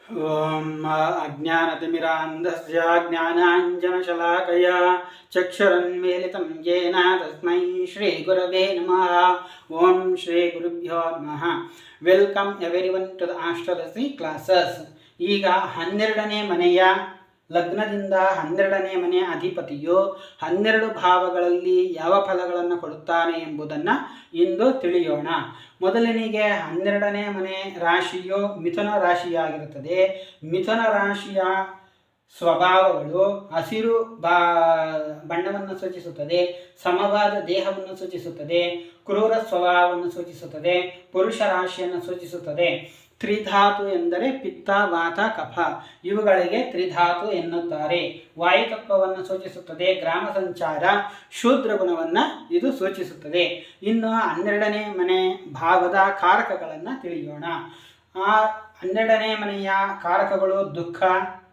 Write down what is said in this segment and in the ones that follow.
ಓಂ ಅಜ್ಞಾನತಿಮಿರಾಂಧಸ್ಯ ಜ್ಞಾನಾಂಜನಶಲಾಕಯ ಚಕ್ಷುರನ್ಮೀಲಿತಂ ಯೇನ ತಸ್ಮೈ ಶ್ರೀ ಗುರವೇ ನಮಃ. ಓಂ ಶ್ರೀ ಗುರುಭ್ಯೋ ನಮಃ. Welcome everyone to the astrology classes. ಈಗ 12ನೇ ಮನೆಯ ಲಗ್ನದಿಂದ 12ನೇ ಮನೆಯ ಅಧಿಪತಿಯು 12 ಭಾವಗಳಲ್ಲಿ ಯಾವ ಫಲಗಳನ್ನು ಕೊಡುತ್ತಾನೆ ಎಂಬುದನ್ನು ಇಂದು ತಿಳಿಯೋಣ. ಮೊದಲನಿಗೆ 12ನೇ ಮನೆ ರಾಶಿಯು ಮಿಥುನ ರಾಶಿಯಾಗಿರುತ್ತದೆ. ಮಿಥುನ ರಾಶಿಯ ಸ್ವಭಾವಗಳು ಹಸಿರು ಬಣ್ಣವನ್ನು ಸೂಚಿಸುತ್ತದೆ, ಸಮವಾದ ದೇಹವನ್ನು ಸೂಚಿಸುತ್ತದೆ, ಕ್ರೂರ ಸ್ವಭಾವವನ್ನು ಸೂಚಿಸುತ್ತದೆ, ಪುರುಷ ರಾಶಿಯನ್ನು ಸೂಚಿಸುತ್ತದೆ. ತ್ರಿಧಾತು ಎಂದರೆ ಪಿತ್ತ, ವಾತ, ಕಫ, ಇವುಗಳಿಗೆ ತ್ರಿಧಾತು ಎನ್ನುತ್ತಾರೆ. ವಾಯುತತ್ವವನ್ನು ಸೂಚಿಸುತ್ತದೆ. ಗ್ರಾಮ ಸಂಚಾರ, ಶೂದ್ರ ಗುಣವನ್ನು ಇದು ಸೂಚಿಸುತ್ತದೆ. ಇನ್ನು 12ನೇ ಮನೆ ಭಾವದ ಕಾರಕಗಳನ್ನು ತಿಳಿಯೋಣ. ಆ 12ನೇ ಮನೆಯ ಕಾರಕಗಳು ದುಃಖ,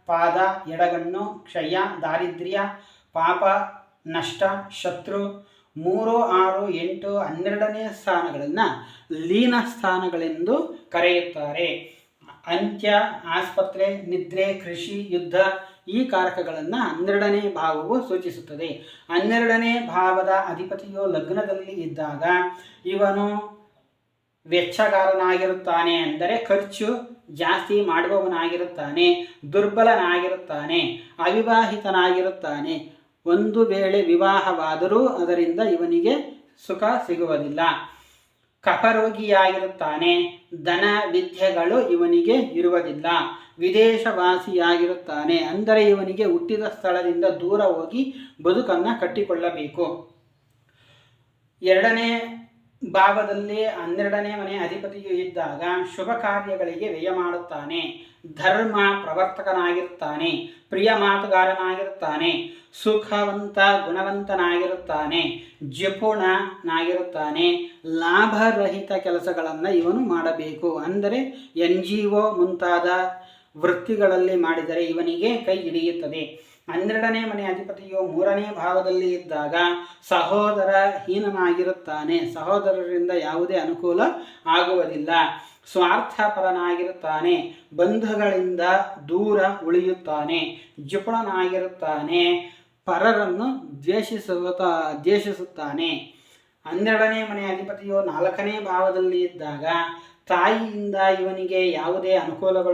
ಪಾದ, ಎಡಗಣ್ಣು, ಕ್ಷಯ, ದಾರಿದ್ರ್ಯ, ಪಾಪ, ನಷ್ಟ, ಶತ್ರು. 3, 6, 8, 12ನೇ ಸ್ಥಾನಗಳನ್ನು ಲೀನ ಸ್ಥಾನಗಳೆಂದು ಕರೆಯುತ್ತಾರೆ. ಅಂತ್ಯ, ಆಸ್ಪತ್ರೆ, ನಿದ್ರೆ, ಕೃಷಿ, ಯುದ್ಧ ಈ ಕಾರಕಗಳನ್ನು 12ನೇ ಭಾವವು ಸೂಚಿಸುತ್ತದೆ. 12ನೇ ಭಾವದ ಅಧಿಪತಿಯು ಲಗ್ನದಲ್ಲಿ ಇದ್ದಾಗ ಇವನು ವೆಚ್ಚಗಾರನಾಗಿರುತ್ತಾನೆ, ಅಂದರೆ ಖರ್ಚು ಜಾಸ್ತಿ ಮಾಡುವವನಾಗಿರುತ್ತಾನೆ, ದುರ್ಬಲನಾಗಿರುತ್ತಾನೆ, ಅವಿವಾಹಿತನಾಗಿರುತ್ತಾನೆ. ಒಂದು ವೇಳೆ ವಿವಾಹವಾದರೂ ಅದರಿಂದ ಇವನಿಗೆ ಸುಖ ಸಿಗುವುದಿಲ್ಲ. ಕಫರೋಗಿಯಾಗಿರುತ್ತಾನೆ, ಧನ ವಿದ್ಯೆಗಳು ಇವನಿಗೆ ಇರುವುದಿಲ್ಲ. ವಿದೇಶವಾಸಿಯಾಗಿರುತ್ತಾನೆ, ಅಂದರೆ ಇವನಿಗೆ ಹುಟ್ಟಿದ ಸ್ಥಳದಿಂದ ದೂರ ಹೋಗಿ ಬದುಕನ್ನು ಕಟ್ಟಿಕೊಳ್ಳಬೇಕು. 2ನೇ ಭಾವದಲ್ಲಿ 12ನೇ ಮನೆ ಅಧಿಪತಿಯು ಇದ್ದಾಗ ಶುಭ ಕಾರ್ಯಗಳಿಗೆ ವ್ಯಯ ಮಾಡುತ್ತಾನೆ, ಧರ್ಮ ಪ್ರವರ್ತಕನಾಗಿರುತ್ತಾನೆ, ಪ್ರಿಯ ಮಾತುಗಾರನಾಗಿರುತ್ತಾನೆ, ಸುಖವಂತ ಗುಣವಂತನಾಗಿರುತ್ತಾನೆ, ಜಿಪುಣನಾಗಿರುತ್ತಾನೆ. ಲಾಭರಹಿತ ಕೆಲಸಗಳನ್ನು ಇವನು ಮಾಡಬೇಕು, ಅಂದರೆ NGO ಮುಂತಾದ ವೃತ್ತಿಗಳಲ್ಲಿ ಮಾಡಿದರೆ ಇವನಿಗೆ ಕೈ ಹಿಡಿಯುತ್ತದೆ. 12ನೇ ಮನೆ ಅಧಿಪತಿಯು 3ನೇ ಭಾವದಲ್ಲಿ ಇದ್ದಾಗ ಸಹೋದರ ಹೀನನಾಗಿರುತ್ತಾನೆ, ಸಹೋದರರಿಂದ ಯಾವುದೇ ಅನುಕೂಲ ಆಗುವುದಿಲ್ಲ. ಸ್ವಾರ್ಥಪರನಾಗಿರುತ್ತಾನೆ, ಬಂಧುಗಳಿಂದ ದೂರ ಉಳಿಯುತ್ತಾನೆ, ಜಿಪುಣನಾಗಿರುತ್ತಾನೆ, ಪರರನ್ನು ದ್ವೇಷಿಸುತ್ತಾನೆ. 12ನೇ ಮನೆ ಅಧಿಪತಿಯು 4ನೇ ಭಾವದಲ್ಲಿ ಇದ್ದಾಗ ತಾಯಿಯಿಂದ ಇವನಿಗೆ ಯಾವುದೇ ಅನುಕೂಲಗಳು